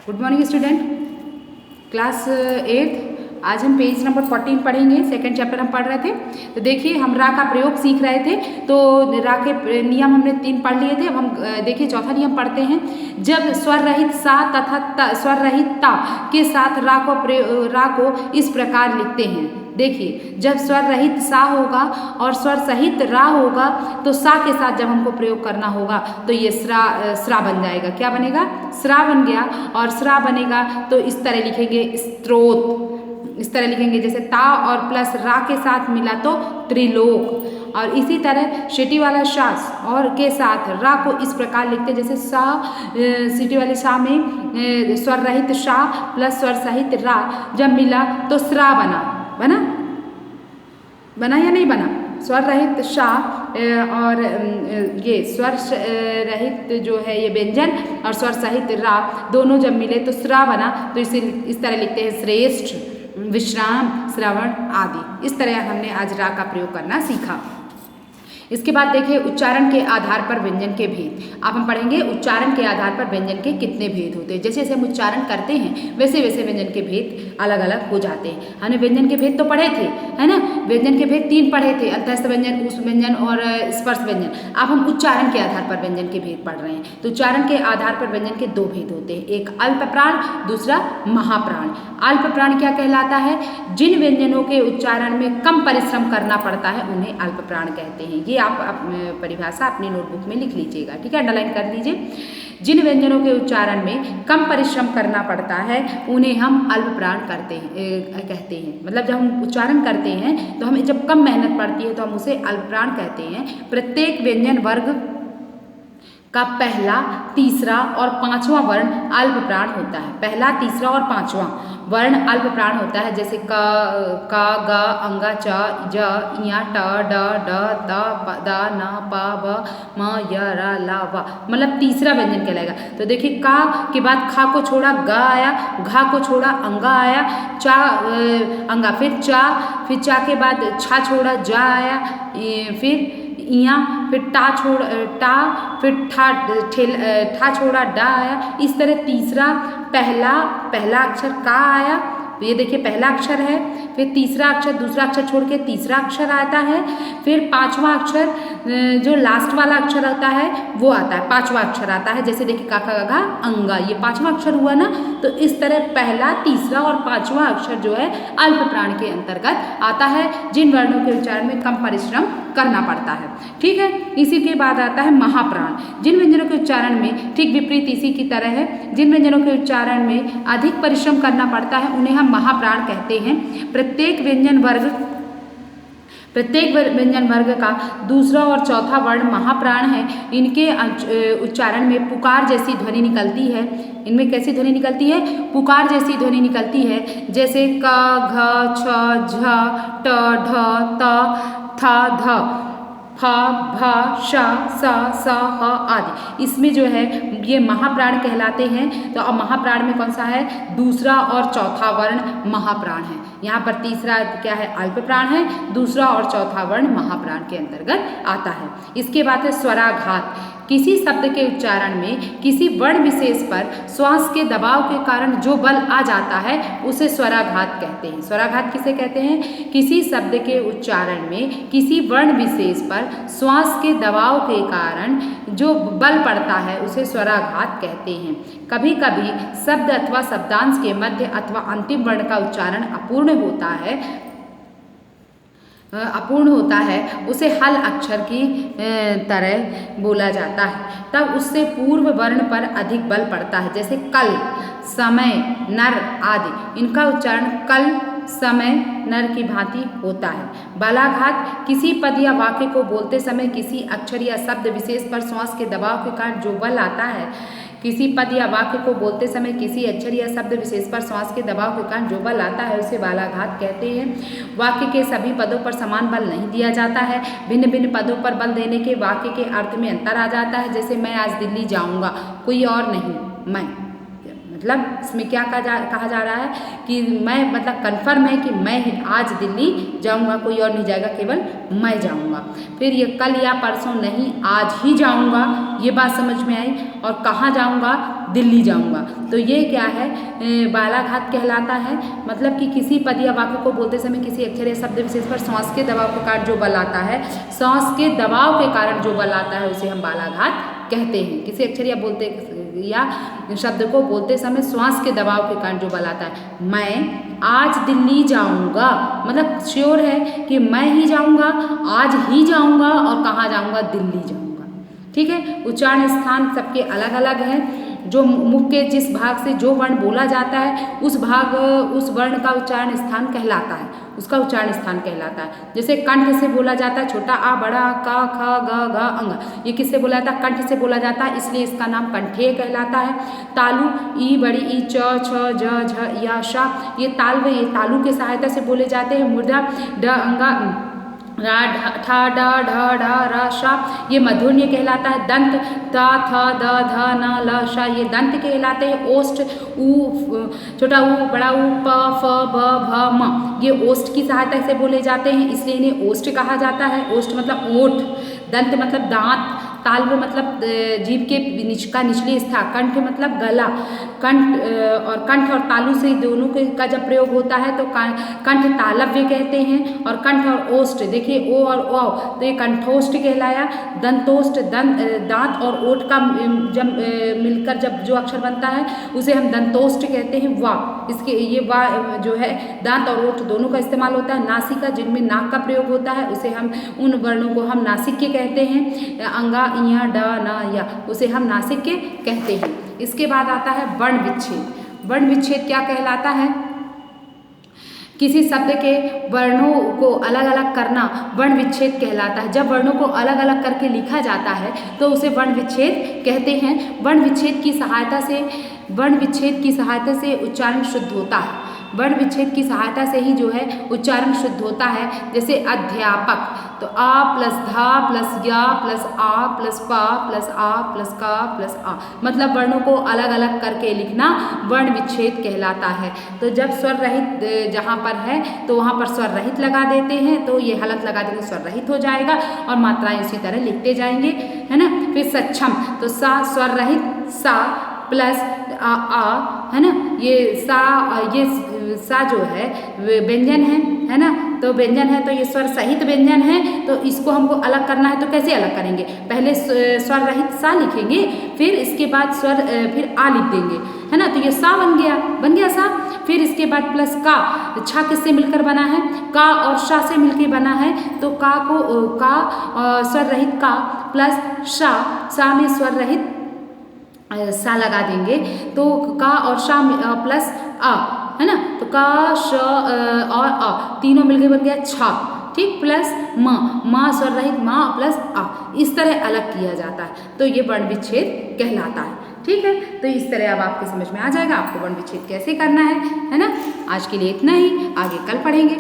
Good morning student, class 8 आज हम page number 14 पढ़ेंगे। सेकंड चैप्टर हम पढ़ रहे थे। तो देखिए हम रा का प्रयोग सीख रहे थे, तो रा के नियम हमने 3 पढ़ लिए थे। अब हम देखिए चौथा नियम पढ़ते हैं। जब स्वर रहित सा तथा स्वर रहित ता के साथ रा को इस प्रकार लिखते हैं। देखिए जब स्वर रहित सा होगा और स्वर सहित रा होगा तो सा के साथ जब हमको प्रयोग करना होगा तो ये स्रा बन जाएगा। क्या बनेगा? स्रा बन गया। और स्रा बनेगा तो इस तरह लिखेंगे स्त्रोत, इस तरह लिखेंगे जैसे ता और प्लस रा के साथ मिला तो त्रिलोक। और इसी तरह सिटी वाला शास और के साथ रा को इस प्रकार लिखते हैं जैसे सा, सिटी वाले सा में स्वर रहित शा प्लस स्वर सहित रा जब मिला तो स्रा बना या नहीं बना? स्वर रहित शा और ये स्वर रहित जो है ये व्यंजन और स्वर सहित रा दोनों जब मिले तो स्रा बना। तो इसे इस तरह लिखते हैं श्रेष्ठ, विश्राम, श्रवण आदि। इस तरह हमने आज रा का प्रयोग करना सीखा। इसके बाद देखिए उच्चारण के आधार पर व्यंजन के भेद। अब हम पढ़ेंगे उच्चारण के आधार पर व्यंजन के कितने भेद होते हैं। जैसे जैसे हम उच्चारण करते हैं वैसे वैसे व्यंजन के भेद अलग अलग हो जाते हैं। हमने व्यंजन के भेद तो पढ़े थे, है ना? व्यंजन के भेद 3 पढ़े थे, अंतस्थ व्यंजन, ऊष्म व्यंजन और स्पर्श व्यंजन। अब हम उच्चारण के आधार पर व्यंजन के भेद पढ़ रहे हैं। तो उच्चारण के आधार पर व्यंजन के 2 भेद होते हैं, एक अल्प प्राण, दूसरा महाप्राण। अल्प प्राण क्या कहलाता है? जिन व्यंजनों के उच्चारण में कम परिश्रम करना पड़ता है उन्हें अल्प प्राण कहते हैं। ये आप परिभाषा अपनी नोटबुक में लिख लीजिएगा, ठीक है? अंडरलाइन कर लीजिए। जिन व्यंजनों के उच्चारण में कम परिश्रम करना पड़ता है उन्हें हम अल्प प्राण कहते हैं। मतलब जब हम उच्चारण करते हैं तो हमें जब कम मेहनत पड़ती है तो हम उसे अल्प प्राण कहते हैं। प्रत्येक व्यंजन वर्ग का पहला, तीसरा और 5वां वर्ण अल्प प्राण होता है। पहला, तीसरा और 5वां वर्ण अल्प प्राण होता है। जैसे क, ग, अंगा, च, ज, इया, ट, ड, ड, त, द, न, प, ब, म, य, र, ल, व। मतलब तीसरा व्यंजन कहलाएगा। तो देखिए का के बाद खा को छोड़ा ग आया, घा को छोड़ा अंगा आया, चा अंगा, फिर चा के बाद छा छोड़ा जा आया, फिर इया, फिर टा फिर ठा छोड़ा डा आया। इस तरह तीसरा पहला अक्षर का आया, तो ये देखिए पहला अक्षर है। फिर तीसरा अक्षर दूसरा अक्षर छोड़ के तीसरा अक्षर आता है। फिर 5वां अक्षर जो लास्ट वाला अक्षर आता है वो आता है, 5वां अक्षर आता है। जैसे देखिए का, खा, गा, अंगा, ये 5वां अक्षर हुआ ना। तो इस तरह पहला, तीसरा और 5वां अक्षर जो है अल्प प्राण के अंतर्गत आता है, जिन वर्णों के उच्चारण में कम परिश्रम करना पड़ता है, ठीक है? इसी के बाद आता है महाप्राण। जिन व्यंजनों के उच्चारण में ठीक विपरीत इसी की तरह है, जिन व्यंजनों के उच्चारण में अधिक परिश्रम करना पड़ता है उन्हें हम महाप्राण कहते हैं। प्रत्येक व्यंजन वर्ग का दूसरा और चौथा वर्ण महाप्राण है। इनके उच्चारण में पुकार जैसी ध्वनि निकलती है। इनमें कैसी ध्वनि निकलती है? पुकार जैसी ध्वनि निकलती है। जैसे क, घ, छ, झ, ट, ढ, त, थ, ध, फ, भ, श, स, ह आदि। इसमें जो है ये महाप्राण कहलाते हैं। तो अब महाप्राण में कौन सा है? दूसरा और चौथा वर्ण महाप्राण है। यहाँ पर तीसरा क्या है? अल्प प्राण है। दूसरा और चौथा वर्ण महाप्राण के अंतर्गत आता है। इसके बाद है स्वराघात। किसी शब्द के उच्चारण में किसी वर्ण विशेष पर श्वास के दबाव के कारण जो बल आ जाता है उसे स्वराघात कहते हैं। स्वराघात किसे कहते हैं? किसी शब्द के उच्चारण में किसी वर्ण विशेष पर श्वास के दबाव के कारण जो बल पड़ता है उसे स्वराघात कहते हैं। कभी कभी शब्द अथवा शब्दांश के मध्य अथवा अंतिम वर्ण का उच्चारण अपूर्ण होता है, उसे हल अक्षर की तरह बोला जाता है। तब उससे पूर्व वर्ण पर अधिक बल पड़ता है। जैसे कल, समय, नर आदि। इनका उच्चारण कल, समय, नर की भांति होता है। बालाघात किसी पद या वाक्य को बोलते समय किसी अक्षर या शब्द विशेष पर श्वास के दबाव के कारण जो बल आता है, किसी पद या वाक्य को बोलते समय किसी अक्षर या शब्द विशेष पर श्वास के दबाव के कारण जो बल आता है उसे बालाघात कहते हैं। वाक्य के सभी पदों पर समान बल नहीं दिया जाता है। भिन्न भिन्न पदों पर बल देने के वाक्य के अर्थ में अंतर आ जाता है। जैसे मैं आज दिल्ली जाऊंगा, कोई और नहीं, मैं। मतलब इसमें क्या कहा जा रहा है कि मैं, मतलब कन्फर्म है कि मैं आज दिल्ली जाऊंगा, कोई और नहीं जाएगा, केवल मैं जाऊंगा। फिर ये कल या परसों नहीं, आज ही जाऊंगा, ये बात समझ में आई। और कहाँ जाऊंगा? दिल्ली जाऊँगा। तो ये क्या है, बालाघात कहलाता है। मतलब कि किसी पद या वाक्य को बोलते समय किसी अक्षर या शब्द विशेष पर श्वास के दबाव के कारण जो बल आता है, श्वास के दबाव के कारण जो बल आता है उसे हम बालाघात कहते हैं। किसी अक्षर या शब्द को बोलते समय श्वास के दबाव के कारण जो बल आता है। मैं आज दिल्ली जाऊंगा, मतलब श्योर है कि मैं ही जाऊंगा, आज ही जाऊंगा और कहाँ जाऊंगा, दिल्ली जाऊंगा। ठीक है। उच्चारण स्थान सबके अलग अलग हैं। जो मुख के जिस भाग से जो वर्ण बोला जाता है उस वर्ण का उच्चारण स्थान कहलाता है, उसका उच्चारण स्थान कहलाता है। जैसे कंठ से बोला जाता है छोटा आ, बड़ा आ, का, ख, ग, घ, अंग, ये किससे बोला जाता है, कंठ से बोला जाता है, इसलिए इसका नाम कंठेय कहलाता है। तालु ई बड़ी ई, च, छ, ज, झ, या, शा, ये तालु के सहायता से बोले जाते हैं। मूर्धा ड, अंगा, रा, ठा, ड, ढ, ढ, र, शा, ये मधुर्य कहलाता है। दंत त, थ, द, ध, न, ल, श, ये दंत कहलाते हैं। ओष्ठ ऊ, छोटा ऊ, बड़ा ऊ, प, फ, ब, भ, म, ये ओष्ठ की सहायता से बोले जाते हैं, इसलिए इन्हें ओष्ठ कहा जाता है। ओष्ठ मतलब ओठ, दंत मतलब दांत, ताल्व मतलब जीभ के निचली स्थान, कंठ मतलब गला। कंठ और तालु से दोनों का जब प्रयोग होता है तो कंठ तालव्य कहते हैं। और कंठ और ओष्ठ, देखिए ओ और ओ, तो ये कंठोष्ठ कहलाया। दंतोष्ठ, दांत और ओठ का जब मिलकर जब जो अक्षर बनता है उसे हम दंतोष्ठ कहते हैं। वाह, इसके ये वाह जो है दांत और ओठ दोनों का इस्तेमाल होता है। नासिका, जिनमें नाक का प्रयोग होता है, उसे हम उन वर्णों को हम नासिक के कहते हैं। अंगा, इया, ड, न, या, उसे हम नासिक के कहते हैं। इसके बाद आता है वर्ण विच्छेद। वर्ण विच्छेद क्या कहलाता है, किसी शब्द के वर्णों को अलग अलग करना वर्ण विच्छेद कहलाता है। जब वर्णों को अलग अलग करके लिखा जाता है तो उसे वर्ण विच्छेद कहते हैं। वर्ण विच्छेद की सहायता से उच्चारण शुद्ध होता है। वर्ण विच्छेद की सहायता से ही जो है उच्चारण शुद्ध होता है। जैसे अध्यापक, तो आ प्लस धा प्लस या प्लस आ प्लस पा प्लस आ प्लस का प्लस आ, मतलब वर्णों को अलग अलग करके लिखना वर्ण विच्छेद कहलाता है। तो जब स्वर रहित जहाँ पर है तो वहाँ पर स्वर रहित लगा देते हैं, तो ये हलंत लगा देंगे, स्वर रहित हो जाएगा और मात्राएं इसी तरह लिखते जाएंगे, है ना। फिर सक्षम, तो सा स्वर रहित सा प्लस आ, है ना। ये सा जो है व्यंजन है ना, तो व्यंजन है तो ये स्वर सहित व्यंजन है। तो इसको हमको अलग करना है तो कैसे अलग करेंगे, पहले स्वर रहित सा लिखेंगे, फिर इसके बाद फिर आ लिख देंगे, है ना। तो ये सा बन गया सा। फिर इसके बाद प्लस का, छा किससे मिलकर बना है, का और शा से मिलकर बना है। तो का को स्वर रहित का प्लस सा में स्वर रहित सा लगा देंगे, तो का और शा प्लस आ, है ना। तो का, श और आ तीनों मिलकर बन गया छा, ठीक, प्लस माँ स्वर रहित माँ प्लस आ, इस तरह अलग किया जाता है। तो ये वर्ण विच्छेद कहलाता है। ठीक है, तो इस तरह अब आपके समझ में आ जाएगा आपको वर्ण विच्छेद कैसे करना है ना। आज के लिए इतना ही, आगे कल पढ़ेंगे।